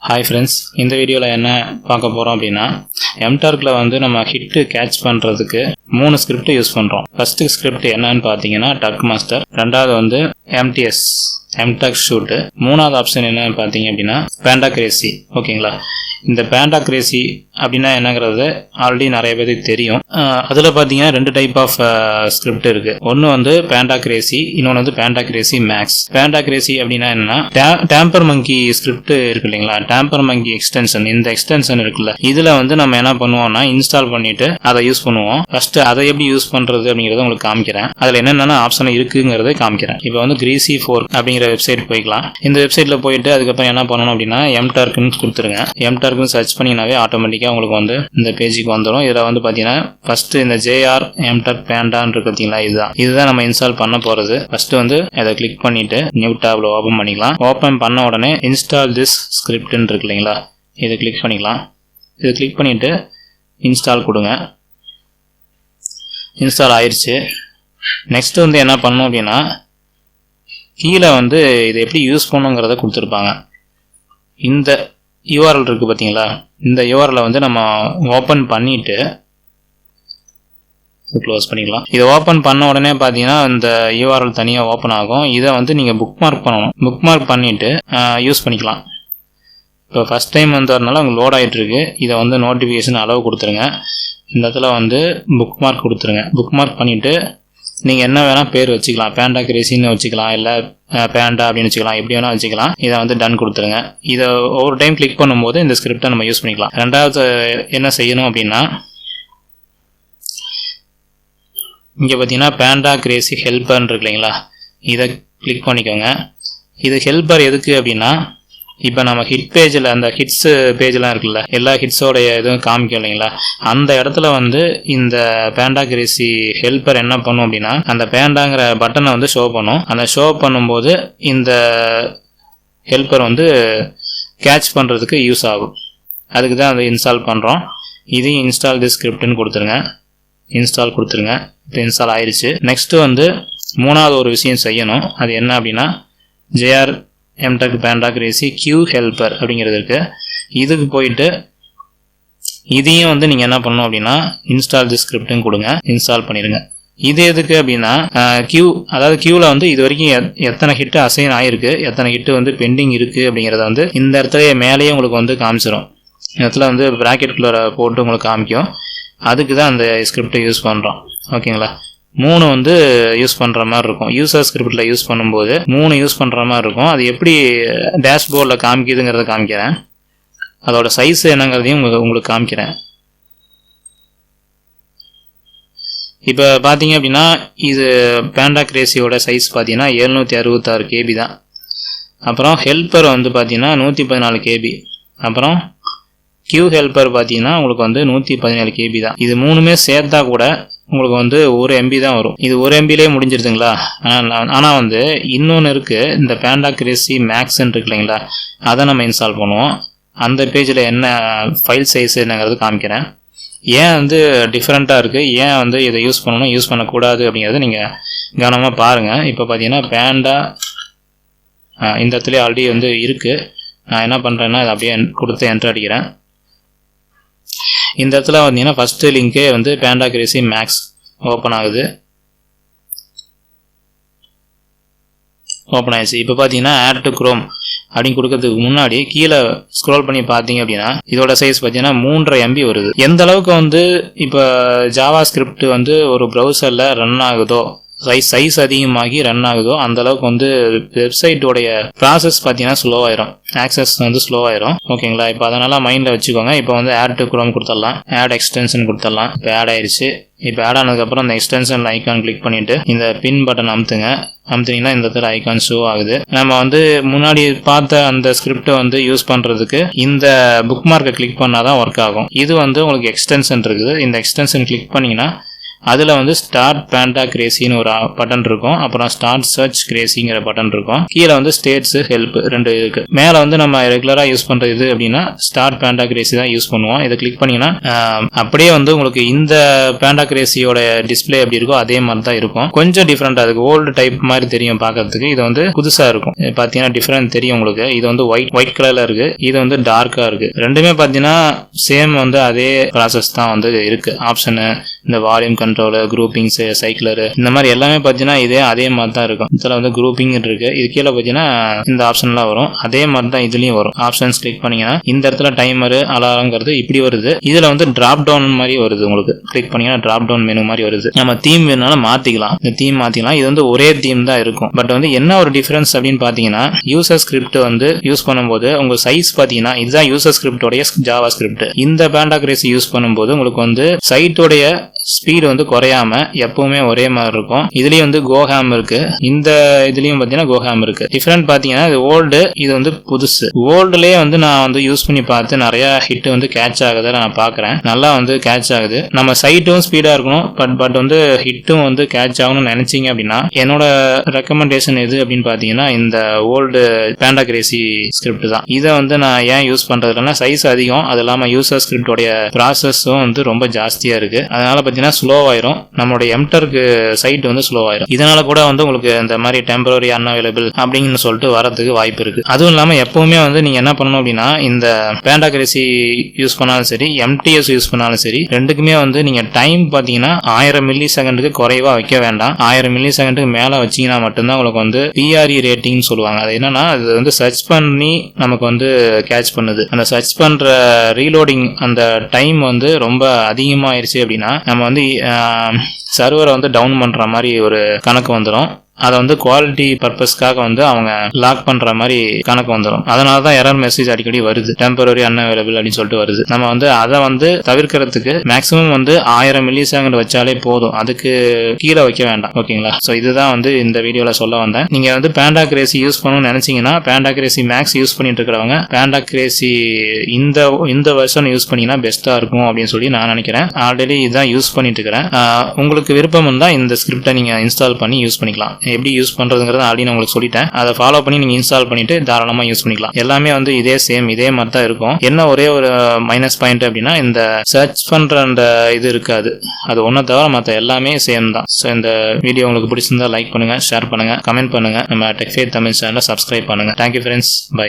Hi friends, இந்த வீடியோவில் என்ன பார்க்க போகிறோம் அப்படின்னா Mturkல வந்து நம்ம ஹிட்டு கேட்ச் பண்ணுறதுக்கு 3 ஸ்கிரிப்ட் யூஸ் பண்ணுறோம். ஃபஸ்ட்டு ஸ்கிரிப்ட் என்னன்னு பார்த்தீங்கன்னா டக் மாஸ்டர், ரெண்டாவது வந்து MTS Mturk ஷூட்டு, மூணாவது ஆப்ஷன் என்னன்னு பார்த்தீங்க அப்படின்னா பேண்டா கிரேசி. ஓகேங்களா, இந்த பேண்டா கிரேசி அப்படின்னா என்னங்கிறது ஆல்ரெடி நிறைய பேருக்கு தெரியும். அதில் பார்த்தீங்கன்னா 2 டைப் ஆஃப் ஸ்கிரிப்ட் இருக்குது. ஒன்று வந்து பேண்டா கிரேசி, இன்னொன்று வந்து பேண்டா கிரேசி மேக்ஸ். பேண்டா கிரேசி அப்படின்னா என்னன்னா டேம்பர் மங்கி ஸ்கிரிப்ட் இருக்கு இல்லைங்களா, டேம்பர் மங்கி எக்ஸ்டென்ஷன், இந்த எக்ஸ்டென்ஷன் இருக்குல்ல, இதில் வந்து நம்ம என்ன பண்ணுவோம்னா இன்ஸ்டால் பண்ணிட்டு அதை யூஸ் பண்ணுவோம். ஃபர்ஸ்ட் அதை எப்படி யூஸ் பண்ணுறது அப்படிங்கிறத உங்களுக்கு காமிக்கிறேன். அதில் என்னென்ன ஆப்ஷன் இருக்குங்கிறத காமிக்கிறேன். இப்போ வந்து கிரீசி 4 அப்படிங்கிற வெப்சைட் போய்க்கலாம். இந்த வெப்சைட்டில் போயிட்டு அதுக்கப்புறம் என்ன பண்ணணும் அப்படின்னா Mturkன்னு கொடுத்துருங்க. Mturkன்னு சர்ச் பண்ணினாவே ஆட்டோமேட்டிக்காக உங்களுக்கு வந்து இந்த பேஜுக்கு வந்துடும். இதில் வந்து பார்த்தீங்கன்னா ஃபர்ஸ்ட் இந்த JR Mturk பேண்டான்னு இருக்கு பார்த்தீங்களா, இதுதான் நம்ம இன்ஸ்டால் பண்ண போகிறது. ஃபர்ஸ்ட் வந்து அதை கிளிக் பண்ணிட்டு நியூ டேப்ல ஓப்பன் பண்ணிக்கலாம். ஓப்பன் பண்ண உடனே இன்ஸ்டால் திஸ் ஸ்கிரிப்ட்னு இருக்கு இல்லைங்களா, இதை கிளிக் பண்ணிக்கலாம். இதை கிளிக் பண்ணிட்டு இன்ஸ்டால் கொடுங்க. இன்ஸ்டால் ஆயிடுச்சு. நெக்ஸ்ட் வந்து என்ன பண்ணணும் அப்படின்னா கீழே வந்து இதை எப்படி யூஸ் பண்ணுங்கிறத கொடுத்துருப்பாங்க. இந்த URL இருக்குது பார்த்தீங்களா, இந்த URL வந்து நம்ம ஓப்பன் பண்ணிவிட்டு க்ளோஸ் பண்ணிக்கலாம். இதை ஓப்பன் பண்ண உடனே பார்த்தீங்கன்னா இந்த URL தனியாக ஓப்பன் ஆகும். இதை வந்து நீங்கள் புக் மார்க் பண்ணணும். புக் மார்க் பண்ணிவிட்டு யூஸ் பண்ணிக்கலாம். இப்போ ஃபஸ்ட் டைம் வந்ததுனால உங்களுக்கு லோட் ஆகிட்டுருக்கு. இதை வந்து நோட்டிஃபிகேஷன் அளவு கொடுத்துருங்க. இந்த இடத்துல வந்து புக் மார்க் கொடுத்துருங்க. புக் மார்க் பண்ணிவிட்டு நீங்கள் என்ன வேணால் பேர் வச்சுக்கலாம். பேண்டா கிரேசின்னு வச்சுக்கலாம், இல்லை பேண்டா அப்படின்னு வச்சுக்கலாம், எப்படி வேணால் வச்சுக்கலாம். இதை வந்து டன் கொடுத்துருங்க. இதை ஒவ்வொரு டைம் கிளிக் பண்ணும்போது இந்த ஸ்கிரிப்டை நம்ம யூஸ் பண்ணிக்கலாம். ரெண்டாவது என்ன செய்யணும் அப்படின்னா இங்கே பார்த்தீங்கன்னா பேண்டா கிரேசி ஹெல்ப்பர்னு இருக்கு இல்லைங்களா, இதை கிளிக் பண்ணிக்கோங்க. இது ஹெல்ப்பர் எதுக்கு அப்படின்னா இப்போ நம்ம ஹிட் பேஜில் அந்த ஹிட்ஸு பேஜெலாம் இருக்குல்ல, எல்லா ஹிட்ஸோடைய இதுவும் காமிக்கும் இல்லைங்களா, அந்த இடத்துல வந்து இந்த பேண்டா கிரேசி ஹெல்ப்பர் என்ன பண்ணும் அப்படின்னா அந்த பேண்டாங்கிற பட்டனை வந்து ஷோ பண்ணும். அந்த ஷோ பண்ணும்போது இந்த ஹெல்ப்பர் வந்து கேட்ச் பண்ணுறதுக்கு யூஸ் ஆகும். அதுக்கு தான் அதை இன்ஸ்டால் பண்ணுறோம். இதையும் இன்ஸ்டால் தி ஸ்கிரிப்ட்னு கொடுத்துருங்க. இன்ஸ்டால் கொடுத்துருங்க. இப்போ இன்ஸ்டால் ஆயிடுச்சு. நெக்ஸ்ட்டு வந்து மூணாவது ஒரு விஷயம் செய்யணும். அது என்ன அப்படின்னா JR Mturk Panda Crazy Q helper அப்படிங்கிறது இருக்கு. இதுக்கு போயிட்டு இதையும் வந்து நீங்கள் என்ன பண்ணணும் அப்படின்னா இன்ஸ்டால் தி ஸ்கிரிப்ட்னு கொடுங்க. இன்ஸ்டால் பண்ணிடுங்க. இது எதுக்கு அப்படின்னா அதாவது Qவில் வந்து இது வரைக்கும் எத்தனை ஹிட்டு அசைன் ஆகிருக்கு, எத்தனை ஹிட்டு வந்து பெண்டிங் இருக்குது அப்படிங்கிறத வந்து இந்த இடத்துல மேலேயே உங்களுக்கு வந்து காமிச்சிடும். இடத்துல வந்து ப்ராக்கெட்குள்ளே போட்டு உங்களுக்கு காமிக்கும். அதுக்கு தான் அந்த ஸ்கிரிப்டை யூஸ் பண்ணுறோம். ஓகேங்களா, 3 வந்து யூஸ் பண்ணுற மாதிரி இருக்கும். யூசர் ஸ்கிரிப்டில் யூஸ் பண்ணும்போது 3 யூஸ் பண்ணுற மாதிரி இருக்கும். அது எப்படி டேஷ்போர்டில் காமிக்குதுங்கிறத காமிக்கிறேன். அதோட சைஸ் என்னங்கிறதையும் உங்களுக்கு காமிக்கிறேன். இப்போ பார்த்தீங்க அப்படின்னா இது பேண்டா கிரேசியோட சைஸ் பார்த்தீங்கன்னா 766 KB தான். அப்புறம் ஹெல்ப்பர் வந்து பார்த்தீங்கன்னா 114 KB. அப்புறம் Q ஹெல்ப்பர் பார்த்தீங்கன்னா உங்களுக்கு வந்து 117 KB தான். இது 3மே சேர்த்தா கூட உங்களுக்கு வந்து 1 MB தான் வரும். இது 1 MBலே முடிஞ்சிருதுங்களா. ஆனால் வந்து இன்னொன்று இருக்குது, இந்த பேண்டா கிரேசி மேக்ஸ்ன்னு இருக்கு இல்லைங்களா, அதை நம்ம இன்ஸ்டால் பண்ணுவோம். அந்த பேஜில் என்ன ஃபைல் சைஸ் என்னங்கிறது காமிக்கிறேன். ஏன் வந்து டிஃப்ரெண்ட்டாக இருக்குது, ஏன் வந்து இதை யூஸ் பண்ணணும் யூஸ் பண்ணக்கூடாது அப்படிங்கிறத நீங்கள் கவனமாக பாருங்கள். இப்போ பார்த்தீங்கன்னா பேண்டா இந்த இடத்துல ஆல்ரெடி வந்து இருக்குது. நான் என்ன பண்ணுறேன்னா இதை அப்படியே கொடுத்து என்ட்ரு அடிக்கிறேன். இந்த இடத்துல பார்த்தீங்கன்னா ஃபஸ்ட்டு லிங்க்கே வந்து பேண்டா கிரேசி மேக்ஸ் ஓப்பன் ஆகுது. ஓப்பன் ஆயிடுச்சு. இப்போ பார்த்தீங்கன்னா ஆட் டு குரோம் அப்படின்னு கொடுக்கறதுக்கு முன்னாடி கீழே ஸ்க்ரோல் பண்ணி பார்த்தீங்க அப்படின்னா இதோட சைஸ் பார்த்தீங்கன்னா 3.5 MB வருது. எந்த அளவுக்கு வந்து இப்போ ஜாவா ஸ்கிரிப்ட் வந்து ஒரு ப்ரௌசரில் ரன் ஆகுதோ, சைஸ் அதிகமாகி ரன் ஆகுதோ அந்த அளவுக்கு வந்து வெப்சைட்டோடைய ப்ராசஸ் பார்த்தீங்கன்னா ஸ்லோவாயிரும், ஆக்சஸ் வந்து ஸ்லோவாயிரும். ஓகேங்களா, இப்போ அதனால மைண்டில் வச்சுக்கோங்க. இப்போ வந்து ஆட் டு குரோம் கொடுத்துடலாம், ஆட் எக்ஸ்டென்ஷன் கொடுத்துடலாம். இப்போ ஆட் ஆயிடுச்சு. இப்போ ஆட் ஆனதுக்கப்புறம் இந்த எக்ஸ்டென்ஷன் ஐக்கான் கிளிக் பண்ணிட்டு இந்த பின் பட்டன் அமுத்துனீங்கன்னா இந்த இடத்துல ஐக்கான் ஷோ ஆகுது. நம்ம வந்து முன்னாடி பார்த்த அந்த ஸ்கிரிப்டை வந்து யூஸ் பண்ணுறதுக்கு இந்த புக் மார்க்கை கிளிக் பண்ணாதான் ஒர்க் ஆகும். இது வந்து உங்களுக்கு எக்ஸ்டென்ஷன் இருக்குது. இந்த எக்ஸ்டென்ஷன் கிளிக் பண்ணிங்கன்னா அதில் வந்து ஸ்டார்ட் பேண்டா கிரேசின்னு ஒரு பட்டன் இருக்கும். அப்புறம் ஸ்டார்ட் சர்ச் கிரேசிங்கிற பட்டன் இருக்கும். கீழே வந்து ஸ்டேட்ஸ் ஹெல்ப் 2 இருக்கு. மேலே வந்து நம்ம ரெகுலராக யூஸ் பண்ணுறது இது அப்படின்னா ஸ்டார்ட் பேண்டா கிரேசி தான் யூஸ் பண்ணுவோம். இதை கிளிக் பண்ணீங்கன்னா அப்படியே வந்து உங்களுக்கு இந்த பேண்டா கிரேசியோட டிஸ்பிளே எப்படி இருக்கோ அதே மாதிரி தான் இருக்கும். கொஞ்சம் டிஃப்ரெண்டாக இருக்கு. ஓல்டு டைப் மாதிரி தெரியும் பார்க்கறதுக்கு. இது வந்து புதுசாக இருக்கும். பார்த்தீங்கன்னா டிஃப்ரெண்ட் தெரியும் உங்களுக்கு. இது வந்து ஒயிட் கலர்ல இருக்கு. இது வந்து டார்க்கா இருக்கு. ரெண்டுமே பார்த்தீங்கன்னா சேம் வந்து அதே ப்ராசஸ் தான் வந்து இருக்கு. ஆப்ஷனு, இந்த வால்யூம் கண்ட்ரோலு, குரூப்பிங்ஸ், சைக்கிளரு, இந்த மாதிரி எல்லாமே பார்த்தீங்கன்னா அதே மாதிரி தான் இருக்கும். இதில் வந்து குரூப்பிங் இருக்கு. இது கீழே பார்த்தீங்கன்னா இந்த ஆப்ஷன்லாம் வரும். அதே மாதிரி தான் இதுலயும் வரும். ஆப்ஷன்ஸ் கிளிக் பண்ணீங்கன்னா இந்த இடத்துல டைமரு, அலாரங்கிறது இப்படி வருது. இதுல வந்து டிராப் டவுன் மாதிரி வருது. உங்களுக்கு கிளிக் பண்ணீங்கன்னா டிராப் டவுன் மெனு மாதிரி வருது. நம்ம தீம் வேணாலும் மாத்திக்கலாம். இந்த தீம் மாத்திக்கலாம். இது வந்து ஒரே தீம் தான் இருக்கும். பட் வந்து என்ன ஒரு டிஃபரன்ஸ் அப்படின்னு பாத்தீங்கன்னா யூசர் ஸ்கிரிப்ட் வந்து யூஸ் பண்ணும்போது உங்க சைஸ் பாத்தீங்கன்னா இதுதான் யூசர் ஸ்கிரிப்டோடைய ஜாவா ஸ்கிரிப்ட். இந்த பேண்டா கிரேசி யூஸ் பண்ணும்போது உங்களுக்கு வந்து சைட்டோடைய ஸ்பீடு வந்து குறையாம எப்பவுமே ஒரே மாதிரி இருக்கும். இதுலயும் வந்து கோஹாம் இருக்கு. இந்த இதுலயும் பாத்தீங்கன்னா கோஹாம் இருக்கு. டிஃபரெண்ட் பாத்தீங்கன்னா இது ஓல்டு, இது வந்து புதுசு. ஓல்டுலயே வந்து நான் வந்து யூஸ் பண்ணி பார்த்து நிறைய ஹிட் வந்து கேட்ச் ஆகுது நான் பாக்குறேன். நல்லா வந்து கேட்ச் ஆகுது. நம்ம சைட்டும் ஸ்பீடா இருக்கணும். பட் வந்து ஹிட்டும் வந்து கேட்ச் ஆகணும்னு நினைச்சீங்க அப்படின்னா என்னோட ரெக்கமெண்டேஷன் எது அப்படின்னு பாத்தீங்கன்னா இந்த ஓல்டு பேண்டா கிரேசி ஸ்கிரிப்ட் தான். இதை வந்து நான் ஏன் யூஸ் பண்றதுலன்னா சைஸ் அதிகம், அது இல்லாம யூசர் ஸ்கிரிப்டோடைய ப்ராசஸும் வந்து ரொம்ப ஜாஸ்தியா இருக்கு. அதனால பார்த்தீங்கன்னா ஸ்லோவாயிரும். நம்மளுடைய எம்டர்க்கு சைட் வந்து ஸ்லோவாயிரும். இதனால கூட வந்து உங்களுக்கு இந்த மாதிரி டெம்பரரி அன்அவைலபிள் அப்படின்னு சொல்லிட்டு வரதுக்கு வாய்ப்பு இருக்கு. அதுவும் இல்லாமல் எப்பவுமே வந்து நீங்க என்ன பண்ணணும் அப்படின்னா இந்த பேண்டா கிரேசி யூஸ் பண்ணாலும் சரி, எம்டிஎஸ் யூஸ் பண்ணாலும் சரி, ரெண்டுக்குமே வந்து நீங்க டைம் பார்த்தீங்கன்னா 1000 மில்லி செகண்டுக்கு குறைவா வைக்க வேண்டாம். 1000 மில்லி செகண்டுக்கு மேல வச்சீங்கன்னா மட்டும்தான் உங்களுக்கு வந்து பிஆர்இ ரேட்டிங் சொல்லுவாங்க. அது என்னன்னா அது வந்து சர்ச் பண்ணி நமக்கு வந்து கேட்ச் பண்ணுது. அந்த சர்ச் பண்ற ரீலோடிங் அந்த டைம் வந்து ரொம்ப அதிகமாயிருச்சு அப்படின்னா நம்ம வந்து சர்வரை வந்து டவுன் பண்ற மாதிரி ஒரு கணக்கு வந்துடும். அதை வந்து குவாலிட்டி பர்பஸ்க்காக வந்து அவங்க லாக் பண்ற மாதிரி கணக்கு வந்துடும். அதனால தான் எரர் மெசேஜ் அடிக்கடி வருது. டெம்பரரி அன்அவைலபிள் அப்படின்னு சொல்லிட்டு வருது. நம்ம வந்து அதை வந்து தவிர்க்கிறதுக்கு மேக்ஸிமம் வந்து 1000 மில்லி செகண்ட் வச்சாலே போதும். அதுக்கு கீழே வைக்க வேண்டாம். ஓகேங்களா? ஸோ இதுதான் வந்து இந்த வீடியோல சொல்ல வந்தேன். நீங்க வந்து பேண்டா கிரேசி யூஸ் பண்ணணும்னு நினைச்சீங்கன்னா பேண்டா கிரேசி மேக்ஸ் யூஸ் பண்ணிட்டு இருக்கிறவங்க பேண்டா கிரேசி இந்த வெர்ஷன் யூஸ் பண்ணீங்கன்னா பெஸ்டா இருக்கும் அப்படின்னு சொல்லி நான் நினைக்கிறேன். ஆல்ரெடி இதான் யூஸ் பண்ணிட்டு இருக்கிறேன். உங்களுக்கு விருப்பம் இருந்தா இந்த ஸ்கிரிப்டை நீங்க இன்ஸ்டால் பண்ணி யூஸ் பண்ணிக்கலாம். எப்படி யூஸ் பண்றதுங்கிறத ஆல்ரெடி நான் உங்களுக்கு சொல்லிட்டேன். அதை ஃபாலோ பண்ணி நீங்க இன்ஸ்டால் பண்ணிட்டு தாராளமா யூஸ் பண்ணிக்கலாம். எல்லாமே வந்து இதே மாதிரி தான் இருக்கும். என்ன ஒரே ஒரு மைனஸ் பாயிண்ட் அப்படின்னா இந்த சர்ச் பண்ற அந்த இது இருக்காது. அது ஒன்றை தவிர மற்ற எல்லாமே சேம் தான். ஸோ இந்த வீடியோ உங்களுக்கு பிடிச்சிருந்தா லைக் பண்ணுங்க, ஷேர் பண்ணுங்க, கமெண்ட் பண்ணுங்க. நம்ம டெக் ஃபேத் தமிழ் சேனலை சப்ஸ்கிரைப் பண்ணுங்க. Thank you friends. பை.